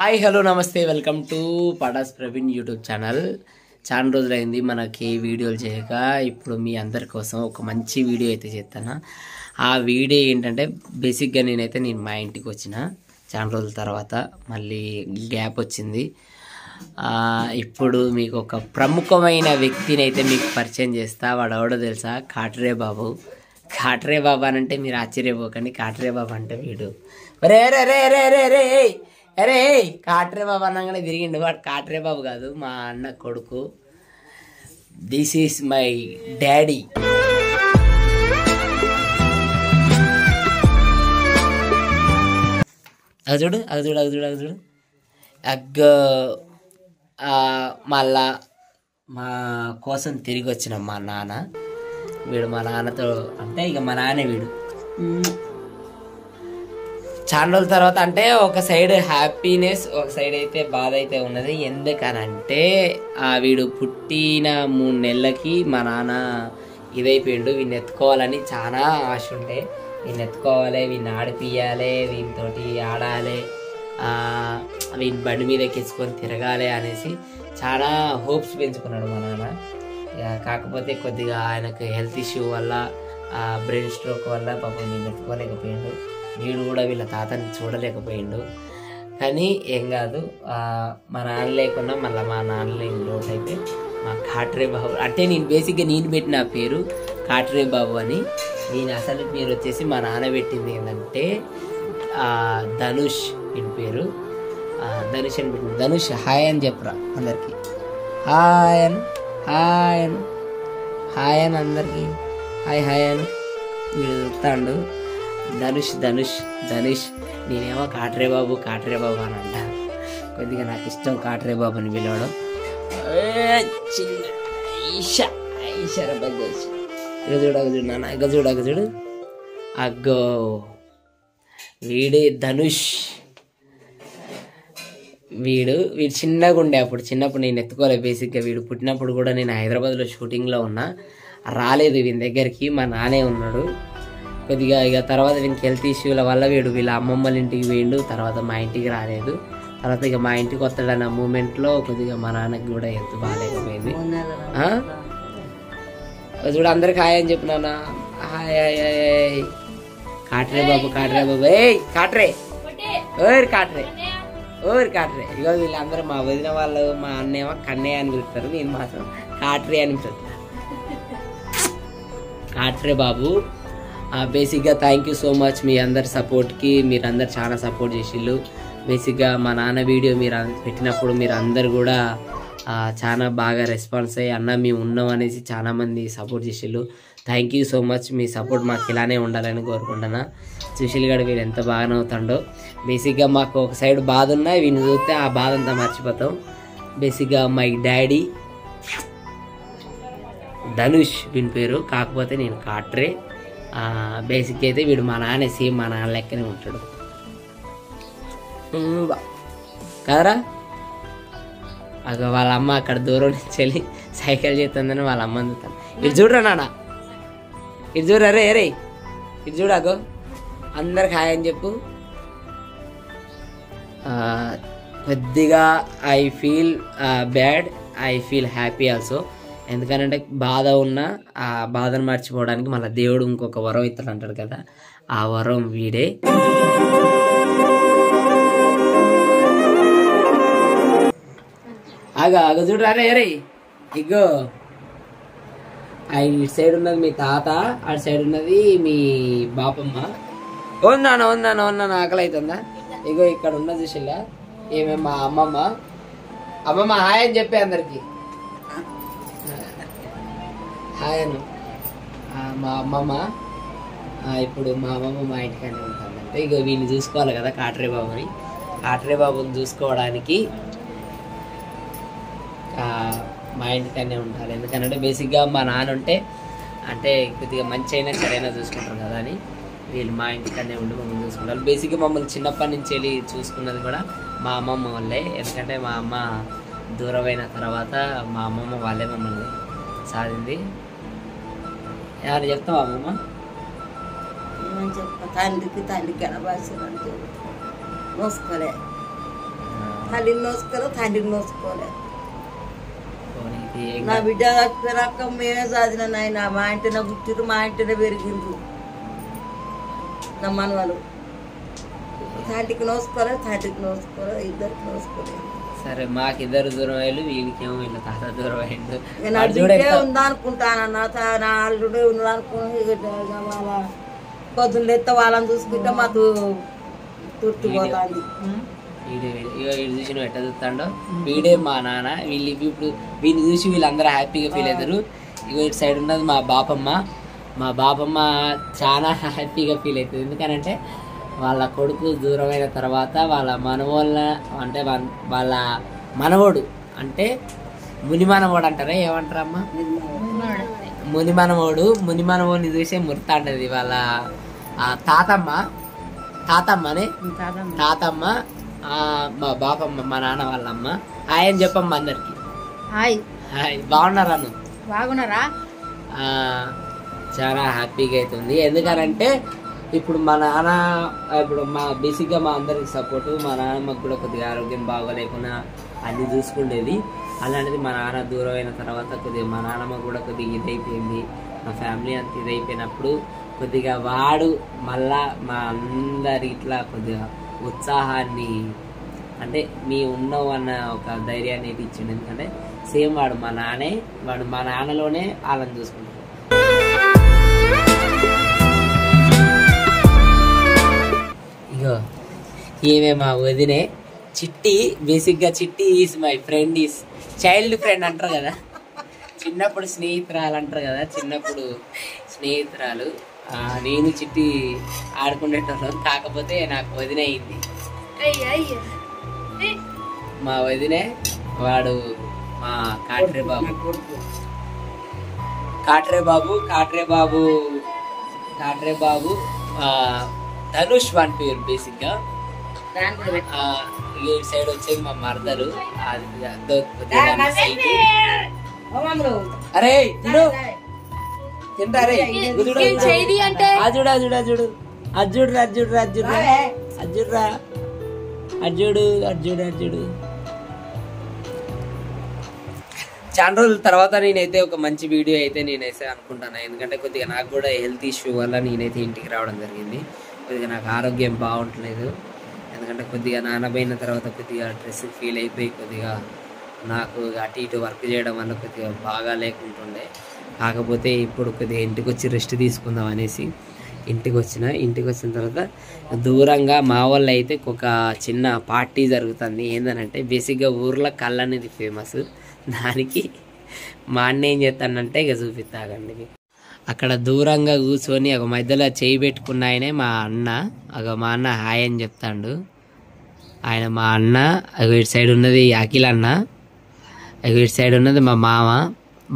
Hi hello నమస్తే welcome to Padas Praveen YouTube channel. చాలా రోజులైంది మనకి వీడియోలు చేయక. ఇప్పుడు మీ అందరి కోసం ఒక మంచి వీడియో అయితే చేస్తాను. ఆ వీడియో ఏంటంటే బేసిక్గా నేను మా ఇంటికి వచ్చిన చాలా రోజుల తర్వాత మళ్ళీ గ్యాప్ వచ్చింది. ఇప్పుడు మీకు ఒక ప్రముఖమైన వ్యక్తిని అయితే మీకు పరిచయం చేస్తా. వాడు ఎవడో తెలుసా? కాట్రే బాబు. కాట్రే బాబు అని అంటే మీరు ఆశ్చర్యపోకండి. కాట్రే బాబు అంటే వీడు రే రే రే రే రే రే అరే కాట్రే బాబు అనగానే తిరిగిండు. వాడు కాట్రే బాబు కాదు, మా అన్న కొడుకు. This is my daddy. అగజుడు అగజుడు అగజుడు అగజుడు అగ్గ. మళ్ళా మా కోసం తిరిగి వచ్చిన మా నాన్న. వీడు మా నాన్నతో అంటే ఇక మా నాన్నే వీడు. చాలా రోజుల తర్వాత అంటే ఒక సైడ్ హ్యాపీనెస్, ఒక సైడ్ అయితే బాధ అయితే ఉన్నది. ఎందుకనంటే వీడు పుట్టిన 3 నెలలకి మా నాన్న ఇదైపోయిండు. వీడిని ఎత్తుకోవాలని చాలా ఆశ ఉండే. వీడిని ఎత్తుకోవాలి, వీడిని ఆడిపియాలి, వీనితోటి ఆడాలి, వీని బండి మీద ఎక్కించుకొని తిరగాలి అనేసి చాలా హోప్స్ పెంచుకున్నాడు మా నాన్న. కాకపోతే కొద్దిగా ఆయనకు హెల్త్ ఇష్యూ వల్ల, బ్రెయిన్ స్ట్రోక్ వల్ల పాపం వీడిని ఎత్తుకోలేకపోయాడు. వీడు కూడా వీళ్ళ తాతని చూడలేకపోయిండు. కానీ ఏం కాదు, మా నాన్న లేకున్నా మళ్ళీ మా నాన్న లోటు అయితే మా కాట్రే బాబు అంటే నేను పెట్టిన పేరు కాట్రే బాబు అని. నేను అసలు పేరు వచ్చేసి మా నాన్న పెట్టింది ఏంటంటే ధనుష్. వీడి పేరు ధనుష్ అని పెట్టింది. ధనుష్ హాయ్ అని చెప్పరా అందరికి. హాయ్ అని హాయ్ అని హాయ్ అని అందరికి హాయ్ హాయ్ అని. వీడు చూస్తాడు ధనుష్ ధనుష్ ధనుష్. నేనేమో కాట్రే బాబు కాట్రే బాబు అని అంట. కొద్దిగా నాకు ఇష్టం కాట్రే బాబు అని పిలవడం. చిన్న ఈషా ఈషా గజుడు అగజుడు నాన్న గజుడు అగజుడు అగ్గో. వీడే ధనుష్. వీడు చిన్నగా ఉండే అప్పుడు. చిన్నప్పుడు నేను ఎత్తుకోలే. బేసిక్గా వీడు పుట్టినప్పుడు కూడా నేను హైదరాబాద్లో షూటింగ్లో ఉన్నా, రాలేదు వీని దగ్గరికి. మా నానే ఉన్నాడు. కొద్దిగా ఇక తర్వాత వీనికి హెల్త్ ఇష్యూల వల్ల వీళ్ళ అమ్మమ్మల ఇంటికి పోయిండు. తర్వాత మా ఇంటికి రాలేదు. తర్వాత ఇక మా ఇంటికి వస్తాడన్న మూమెంట్లో కొద్దిగా మా నాన్నకి కూడా హెల్త్ బాగాలేకపోయింది. చూడు అందరికి హాయ్ అని చెప్పినా. హాయ్ హాయ్ హాయ్ కాట్రే బాబు కాట్రే బాబు. ఏయ్ కాట్రే ఓరి కాట్రే ఓరి కాట్రే. ఇక వీళ్ళందరూ మా వదిన వాళ్ళు, మా అన్నేమో కన్నయ్య అని పిలుస్తారు, నేను మాత్రం కాట్రే అని పిలుస్తాను. కాట్రే బాబు. బేసిక్గా థ్యాంక్ యూ సో మచ్ మీ అందరి సపోర్ట్కి. మీరందరు చాలా సపోర్ట్ చేసిళ్ళు. బేసిక్గా మా నాన్న వీడియో మీరు పెట్టినప్పుడు మీరు అందరు కూడా చాలా బాగా రెస్పాన్స్ అయ్యి అన్న మేము ఉన్నాం అనేసి చాలామంది సపోర్ట్ చేసిళ్ళు. Thank you so much. మీ సపోర్ట్ మాకు ఇలానే ఉండాలని కోరుకుంటున్నా. సుశీల్ గడ వీడు ఎంత బాగానే అవుతాడో. బేసిక్గా మాకు ఒక సైడ్ బాధ ఉన్నా వీడిని చూస్తే ఆ బాధ అంతా మర్చిపోతాం. బేసిక్గా మై డాడీ ధనుష్ వీని పేరు. కాకపోతే నేను కాట్రే. బేసిక్ అయితే వీడు మా నాన్న సేమ్ మా నాన్న లెక్కనే ఉంటాడు కదరా. అగ వాళ్ళ అమ్మ అక్కడ దూరం నుంచి వెళ్ళి సైకిల్ చేస్తుందని వాళ్ళ అమ్మ అందుతాను. ఇటు చూడరా నాన్న, ఇటు చూడరా రే రే ఇటు చూడగో. అందరికి హాయ్ అని చెప్పు. కొద్దిగా I feel bad, I feel happy also. ఎందుకనంటే బాధ ఉన్న ఆ బాధను మర్చిపోవడానికి మళ్ళీ దేవుడు ఇంకొక వరం ఇస్తాడు అంటాడు కదా, ఆ వరం వీడే. ఆగ చూడరా రే రే ఇగో. ఇటు సైడ్ ఉన్నది మీ తాత, అటు సైడ్ ఉన్నది మీ బాపమ్మ. ఉందానా ఆకలి అవుతుందా? ఇగో ఇక్కడ ఉన్నది చూసిలా ఏమేమి మా అమ్మమ్మ. అమ్మమ్మ హాయ్ అని చెప్పే అందరికి. హాయ్ అను. మా అమ్మమ్మ. ఇప్పుడు మా అమ్మమ్మ మా ఇంటికనే ఉంటుందంటే ఇక వీళ్ళని చూసుకోవాలి కదా కాట్రే బాబుని. కాట్రే బాబుని చూసుకోవడానికి మా ఇంటికనే ఉండాలి. ఎందుకంటే బేసిక్గా మా నాన్న ఉంటే అంటే కొద్దిగా మంచి అయినా సరైనా చూసుకుంటారు కదా అని వీళ్ళు మా ఇంటికనే ఉండి మమ్మల్ని చూసుకుంటారు. బేసిక్గా మమ్మల్ని చిన్నప్పటి నుంచి వెళ్ళి చూసుకున్నది కూడా మా అమ్మమ్మ వాళ్ళే. ఎందుకంటే మా అమ్మ దూరమైన తర్వాత మా అమ్మమ్మ వాళ్ళే మమ్మల్ని సాధింది. ఎవరు చెప్తావా అమ్మమ్మ? తండ్రికి తండ్రికి ఎలా భాష మోసుకోలే. తల్లిని నోసుకోలేదు, తండ్రిని నోసుకోలేదు. నా బిడ్డ చచ్చిపోయాక మేమే చదివిన నాయన. మా ఇంటనే పుట్టిరు, మా ఇంటనే పెరిగిండ్రు నా మనవాళ్ళు. తండ్రికి నోసుకోలేదు, తండ్రికి నోసుకోలేదు, ఇద్దరికి నోసుకోలేదు. సరే మాకు ఇద్దరు దూరం అయ్యారు, వీళ్ళకేమో వీళ్ళ తాత దూరం అయ్యిండు. నేను అడిగితే ఉందనుకుంటానన్నా, నా అల్లుడే ఉన్నదనుకుని వాళ్ళ పొద్దున్న ఎత్త వాళ్ళని చూసుకుంటే మాకు తుట్టిపోతుంది. వీడు చూసి నువ్వు ఎట్లా చూస్తాడో వీడే మా నాన్న. వీళ్ళు ఇప్పుడు వీడిని చూసి వీళ్ళందరూ హ్యాపీగా ఫీల్ అవుతారు. ఇగో ఇటు సైడ్ ఉన్నది మా బాపమ్మ. మా బాపమ్మ చాలా హ్యాపీగా ఫీల్ అవుతుంది. ఎందుకనంటే వాళ్ళ కొడుకు దూరమైన తర్వాత వాళ్ళ మనవోళ్ళ అంటే వాళ్ళ మనవోడు అంటే ముని మనవోడు అంటారా, ఏమంటారమ్మా? ముని మనవోడిని చూసే ముర్తా అంటది వాళ్ళ తాతమ్మ మా బాపమ్మ, మా నాన్న వాళ్ళమ్మ. హాయ్ అని చెప్పమ్మ అందరికి. హాయ్ హాయ్, బాగున్నారా? నువ్వు బాగున్నారా? చాలా హ్యాపీగా అవుతుంది. ఎందుకనంటే ఇప్పుడు మా నాన్న ఇప్పుడు బేసిక్గా మా అందరికి సపోర్టు. మా నాన్నమ్మకు కూడా కొద్దిగా ఆరోగ్యం బాగోలేకుండా అన్ని చూసుకుండేది. అలాంటిది మా నాన్న దూరం అయిన తర్వాత కొద్దిగా మా నాన్నమ్మ కూడా కొద్దిగా ఇదైపోయింది. మా ఫ్యామిలీ అంత ఇదైపోయినప్పుడు కొద్దిగా వాడు మళ్ళా మా అందరి ఇట్లా కొద్దిగా ఉత్సాహాన్ని అంటే మీ ఉన్నావు అన్న ఒక ధైర్యాన్ని అయితే ఇచ్చిండు. ఎందుకంటే సేమ్ వాడు మా నాన్నలోనే వాళ్ళని చూసుకుంటాడు. ఇగో ఈమె మా వదినే చిట్టి. బేసిక్గా చిట్టి is my friend, is child friend అంటారు కదా, చిన్నప్పుడు స్నేహితురాలు అంటారు కదా, చిన్నప్పుడు స్నేహితురాలు. నేను చిట్టి ఆడుకునేటోళ్ళం, కాకపోతే నాకు వదిన అయింది. మా వదినే వాడు మా కాట్రే బాబు ధనుష్ వన్ పేరు. బేసిక్గా ఈ సైడ్ వచ్చేది మా మరదలు. అరే తింటారే అర్జుడు. చాలా రోజుల తర్వాత నేనైతే ఒక మంచి వీడియో అయితే నేనైతే అనుకుంటాను. ఎందుకంటే కొద్దిగా నాకు కూడా హెల్త్ ఇష్యూ వల్ల నేనైతే ఇంటికి రావడం జరిగింది. కొద్దిగా నాకు ఆరోగ్యం బాగుంటలేదు. ఎందుకంటే కొద్దిగా నానబోయిన తర్వాత కొద్దిగా స్ట్రెస్ ఫీల్ అయిపోయి కొద్దిగా నాకు అటు ఇటు వర్క్ చేయడం వల్ల కొద్దిగా బాగా లేకుంటుండే. కాకపోతే ఇప్పుడు కొద్దిగా ఇంటికి వచ్చి రెస్ట్ తీసుకుందాం అనేసి ఇంటికి వచ్చిన తర్వాత దూరంగా మా వాళ్ళు అయితే ఒక చిన్న పార్టీ జరుగుతుంది. ఏంటంటే బేసిక్గా ఊర్లో కళ్ళు అనేది ఫేమస్. దానికి మా అన్న ఏం చేస్తానంటే ఇక చూపిస్తాగండి. అక్కడ దూరంగా కూర్చొని ఒక మధ్యలో చేయి పెట్టుకున్న ఆయనే మా అన్న. మా అన్న హాయ్ అని చెప్తాడు. ఆయన మా అన్న. ఇటు సైడ్ ఉన్నది అఖిల్ అన్న. ఇటు సైడ్ ఉన్నది మా మామ,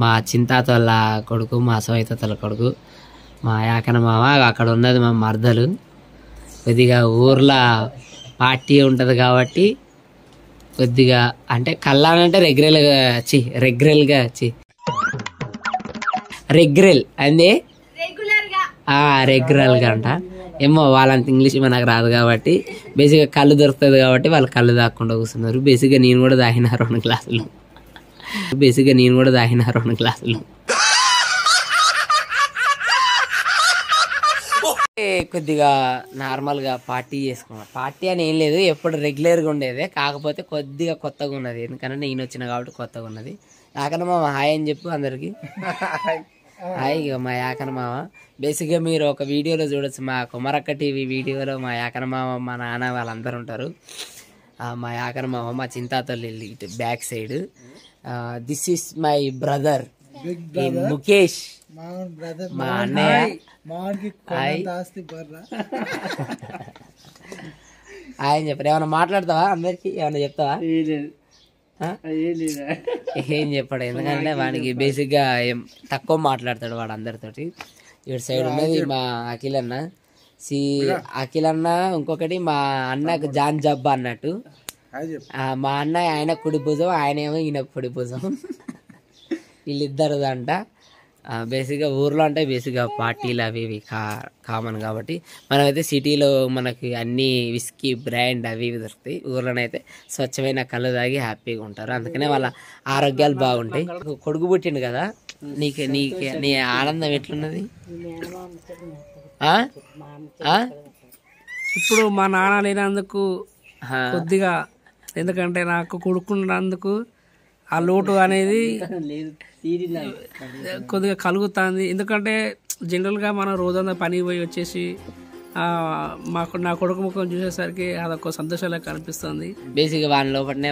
మా చింతాత వాళ్ళ కొడుకు, మా సోయితల కొడుకు, మా యాకన మామ. అక్కడ ఉన్నది మా మర్దలు. కొద్దిగా ఊర్లో పార్టీ ఉంటుంది కాబట్టి కొద్దిగా అంటే కళ్ళానంటే రెగ్రెల్ అందే రెగ్యులర్గా అంట. ఏమో వాళ్ళంత ఇంగ్లీష్ మనకు రాదు కాబట్టి బేసిక్గా కళ్ళు దొరుకుతుంది కాబట్టి వాళ్ళు కళ్ళు దాక్కుండా కూర్చున్నారు. బేసిక్గా నేను కూడా తాగిన 2 గ్లాసులు. కొద్దిగా నార్మల్గా పార్టీ చేసుకున్నాం. పార్టీ అని ఏం లేదు, ఎప్పుడు రెగ్యులర్గా ఉండేదే. కాకపోతే కొద్దిగా కొత్తగా ఉన్నది. ఎందుకంటే నేను వచ్చిన కాబట్టి కొత్తగా ఉన్నది. యాకన మామ హాయ్ అని చెప్పు అందరికి. హాయ్. ఇక మా యాకన మామ బేసిక్గా మీరు ఒక వీడియోలో చూడొచ్చు. మా కుమరక్క టీవీ వీడియోలో మా యాకన మామ, మా నాన్న వాళ్ళందరూ ఉంటారు. మా యాకన మామ, మా చింతాతల్లి ఇటు back side. This is my brother Mukesh, మా అన్నయ్య. ఆయన చెప్పారు. ఏమన్నా మాట్లాడతావా? అందరికి ఏమన్నా చెప్తావా? ఏం చెప్పాడు, ఎందుకంటే వానికి బేసిక్గా తక్కువ మాట్లాడతాడు వాడు అందరితోటి. ఇటు సైడ్ ఉన్నది మా అఖిల్ అన్న. అఖిల్ అన్న ఇంకొకటి మా అన్నకు జాన్ జబ్బా అన్నట్టు. మా అన్న ఆయన కుడి భుజం, ఆయన ఏమో ఈయన కుడి భుజం. వీళ్ళిద్దరు అంట. బేసిక్గా ఊర్లో అంటే బేసిక్గా పార్టీలు అవి ఇవి కామన్ కాబట్టి మనమైతే సిటీలో మనకి అన్ని విస్కీ బ్రాండ్ అవి ఇవి దొరుకుతాయి. ఊర్లోనైతే స్వచ్ఛమైన కళ్ళు తాగి హ్యాపీగా ఉంటారు. అందుకనే వాళ్ళ ఆరోగ్యాలు బాగుంటాయి. కొడుకు పుట్టిండు కదా, నీ ఆనందం ఎట్లున్నది? ఇప్పుడు మా నాన్న లేనందుకు కొద్దిగా, ఎందుకంటే నాకు కొడుకున్నందుకు ఆ లోటు అనేది కొద్దిగా కలుగుతుంది. ఎందుకంటే జనరల్గా మనం రోజంతా పనికి పోయి వచ్చేసి నా కొడుకు ముఖం చూసేసరికి అదొక సంతోషంగా కనిపిస్తుంది. బేసిక్గా వాని లోపలనే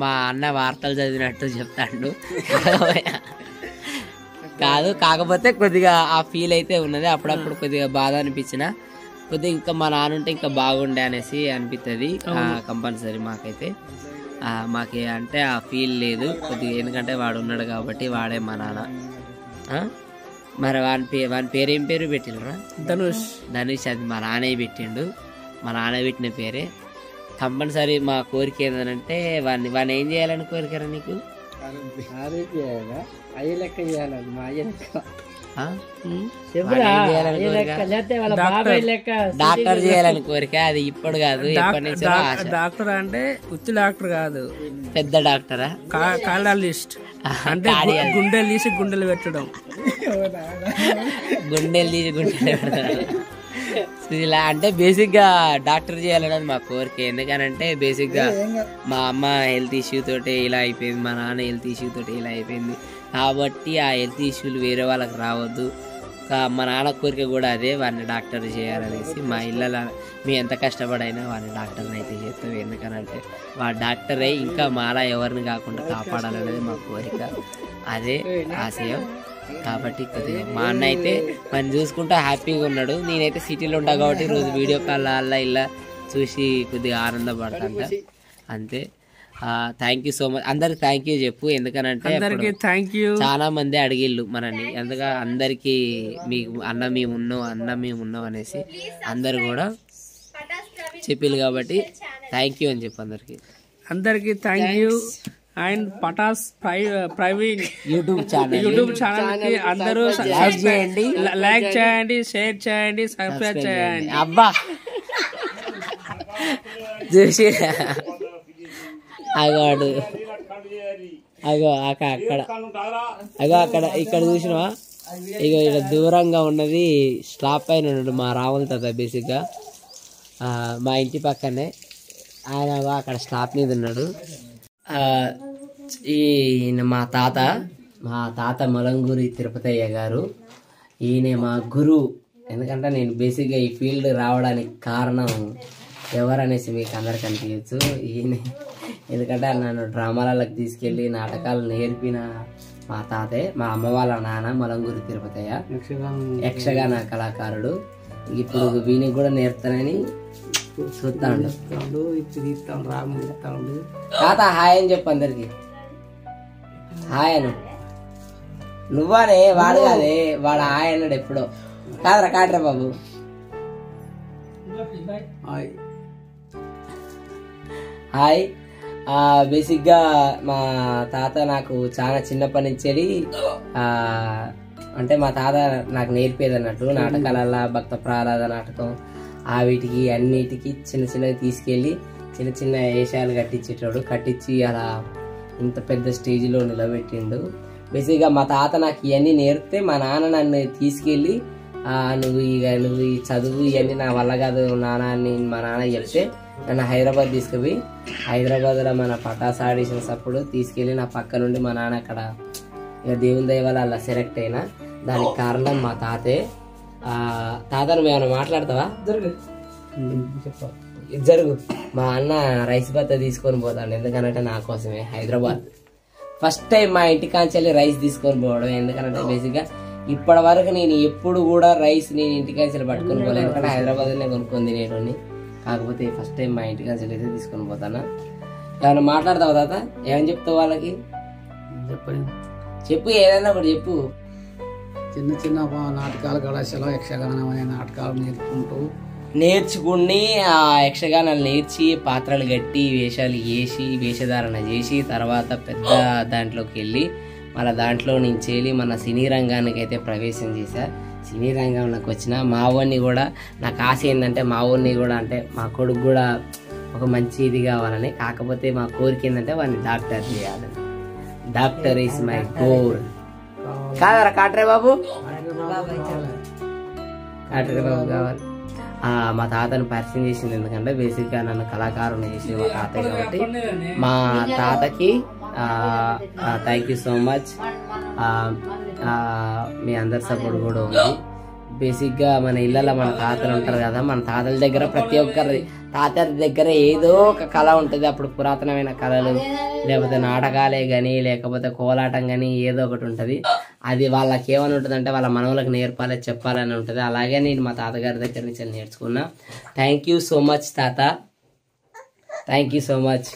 మా అన్న వార్తలు చదివినట్టు చెప్తాడు కాదు. కాకపోతే కొద్దిగా ఆ ఫీల్ అయితే ఉన్నది. అప్పుడప్పుడు కొద్దిగా బాధ అనిపించిన కొద్దిగా ఇంకా మా నాన్న ఉంటే ఇంకా బాగుండే అనేసి అనిపిస్తుంది కంపల్సరీ మాకైతే. మాకు అంటే ఆ ఫీల్ లేదు కొద్దిగా, ఎందుకంటే వాడు ఉన్నాడు కాబట్టి వాడే మా నాన్న. మరి వాని పేరు ఏం పేరు పెట్టినరా? ధనుష్. అది మా నాన్నయ్య పెట్టిండు. మా నాన్న పెట్టిన పేరే. కంపల్సరీ మా కోరిక ఏంటంటే వాడిని ఏం చేయాలని కోరికరా నీకు? డాక్టర్ చేయాలని కోరిక. అది ఇప్పుడు కాదు, డాక్టర్ అంటే ఉత్తి డాక్టర్ కాదు, పెద్ద డాక్టరా? కార్డియాలజిస్ట్ అంటే గుండెలు తీసి గుండెలు పెట్టడం. గుండెలు తీసి గుండెలు పెట్టడం ఇలా అంటే బేసిక్గా డాక్టర్ చేయాలనేది మా కోరిక. ఎందుకనంటే బేసిక్గా మా అమ్మ హెల్త్ ఇష్యూ తోటి ఇలా అయిపోయింది, మా నాన్న హెల్త్ ఇష్యూ తోటి ఇలా అయిపోయింది కాబట్టి ఆ హెల్త్ ఇష్యూలు వేరే వాళ్ళకి రావద్దు. మా నాన్న కోరిక కూడా అదే, వాడిని డాక్టర్ చేయాలనేసి. మా ఇళ్ళలో మేము ఎంత కష్టపడైనా వాడిని డాక్టర్ని అయితే చేస్తాం. ఎందుకనంటే వాడు డాక్టరే ఇంకా మాలా ఎవరిని కాకుండా కాపాడాలనేది మా కోరిక, అదే ఆశయం. కాబట్టి కొద్దిగా మా అన్న అయితే మనం చూసుకుంటూ హ్యాపీగా ఉన్నాడు. నేనైతే సిటీలో ఉంటా కాబట్టి రోజు వీడియో కాల్ అలా ఇలా చూసి కొద్దిగా ఆనందపడతాంట అంతే. Thank you so much. అందరికి థ్యాంక్ యూ చెప్పు, ఎందుకనంటే చాలా మంది అడిగిళ్ళు మనని, ఎందుక అందరికి మీకు అన్న మేము ఉన్నాం అనేసి అందరు కూడా చెప్పిళ్ళు కాబట్టి థ్యాంక్ యూ అని చెప్పు అందరికి thank you. And Patas Praveen YouTube channel కి అందరూ లైక్ చేయండి, షేర్ చేయండి, సబ్స్క్రైబ్ చేయండి. అబ్బా చూసి అగోడు అక్కడ ఇక్కడ చూసినవా? ఇక ఇక్కడ దూరంగా ఉన్నది స్లాప్ పైన ఉన్నాడు మా రాముల తాత. బేసిక్గా మా ఇంటి పక్కనే ఆయన అక్కడ స్లాప్ మీద ఉన్నాడు. ఈయన మా తాత మలంగూరి తిరుపతయ్య గారు. ఈయన మా గురువు. ఎందుకంటే నేను బేసిక్గా ఈ ఫీల్డ్ రావడానికి కారణం ఎవరనేసి మీకు అందరికి అనిపించచ్చు, ఈయన. ఎందుకంటే నన్ను డ్రామాలకు తీసుకెళ్ళి నాటకాలు నేర్పిన మా తాతే, మా అమ్మ వాళ్ళ నాన్న మలంగూరి తిరుపతయ్య, యక్షగాన కళాకారుడు. ఇప్పుడు వీనికి కూడా నేర్పుతానని చూస్తాడు. తాత హాయ్ అని చెప్పు అందరికి. హాయ్ అను. నువ్వానే, వాడు కాదే, వాడు హాయ్ అన్నాడు ఎప్పుడో. కాదరా బాబు. హాయ్. బేసిక్గా మా తాత నాకు చాలా చిన్నప్పటి నుంచి అంటే మా తాత నాకు నేర్పేది అన్నట్టు నాటకాలల్లో భక్త ప్రహ్లాద నాటకం వీటికి అన్నిటికి చిన్నవి తీసుకెళ్ళి చిన్న వేషాలు కట్టించి అలా ఇంత పెద్ద స్టేజ్లో నిలబెట్టిండు. బేసిక్గా మా తాత నాకు ఇవన్నీ నేర్పితే మా నాన్న నన్ను తీసుకెళ్ళి నువ్వు ఈ చదువు ఇవన్నీ నా వల్ల కాదు నాన్న అని మా నాన్న చెప్తే నన్ను హైదరాబాద్ తీసుకుపోయి హైదరాబాద్లో మన పటాస్ ఆడిషన్స్ అప్పుడు తీసుకెళ్ళి నా పక్క నుండి మా నాన్న అక్కడ ఇక దేవుని దయ వల్ల అలా సెలెక్ట్ అయినా. దానికి కారణం మా తాతే. తాత నువ్వు ఏమైనా మాట్లాడతావా? జరుగు. మా అన్న రైస్ బత్త తీసుకొని పోతాడు, ఎందుకనంటే నా కోసమే హైదరాబాద్ ఫస్ట్ టైం మా ఇంటికాంచెల్లి రైస్ తీసుకొని పోవడం. ఎందుకనంటే బేసిక్గా ఇప్పటి వరకు నేను ఎప్పుడు కూడా రైస్ నేను ఇంటికాంచెల్లి పట్టుకొని పోలేదు, ఎందుకంటే హైదరాబాద్లోనే కొనుక్కొని తినేటోని. కాకపోతే ఫస్ట్ టైం మా ఇంటికాంచెల్లి అయితే తీసుకొని పోతానా. ఏమైనా మాట్లాడతావు తాత? ఏమని చెప్తావు వాళ్ళకి? చెప్పు, ఏదైనా ఒకటి చెప్పు. చిన్న నాటకాలు కళాశాల యక్షగానం అనే నాటకాలు నేర్చుకుని ఆ యక్షగానాలు నేర్చి పాత్రలు కట్టి వేషాలు వేసి వేషధారణ చేసి తర్వాత పెద్ద దాంట్లోకి వెళ్ళి మళ్ళీ దాంట్లో నుంచి వెళ్ళి మన సినీ రంగానికి అయితే ప్రవేశం చేశా. సినీ రంగంలోకి వచ్చిన మా ఊరిని కూడా నాకు ఆశ ఏంటంటే మా ఊరిని కూడా అంటే మా కొడుకు కూడా ఒక మంచి ఇది కావాలని. కాకపోతే మా కోరిక ఏంటంటే వాడిని డాక్టర్ చేయాలని. Doctor is my goal. కాదరా కాటరే బాబు, కాటరే బాబు కావాలి. మా తాతను పరిచయం చేసింది ఎందుకంటే బేసిక్గా నన్ను కళాకారుని చేసింది మా తాతయ్య కాబట్టి మా తాతకి థ్యాంక్ యూ సో మచ్. మీ అందరి సపోర్ట్ కూడా ఉంది. బేసిక్గా మన ఇళ్ళలో మన తాతలు ఉంటారు కదా, మన తాతల దగ్గర ప్రతి ఒక్కరి తాతల దగ్గర ఏదో ఒక కళ ఉంటుంది. అప్పుడు పురాతనమైన కళలు లేకపోతే నాటకాలే కానీ లేకపోతే కోలాటం కానీ ఏదో ఒకటి ఉంటుంది. అది వాళ్ళకి ఏమని ఉంటుంది అంటే వాళ్ళ మనవులకు నేర్పాలి చెప్పాలని ఉంటుంది. అలాగే నేను మా తాతగారి దగ్గర నుంచి నేర్చుకున్నా. థ్యాంక్ యూ సో మచ్ తాత, థ్యాంక్ యూ సో మచ్.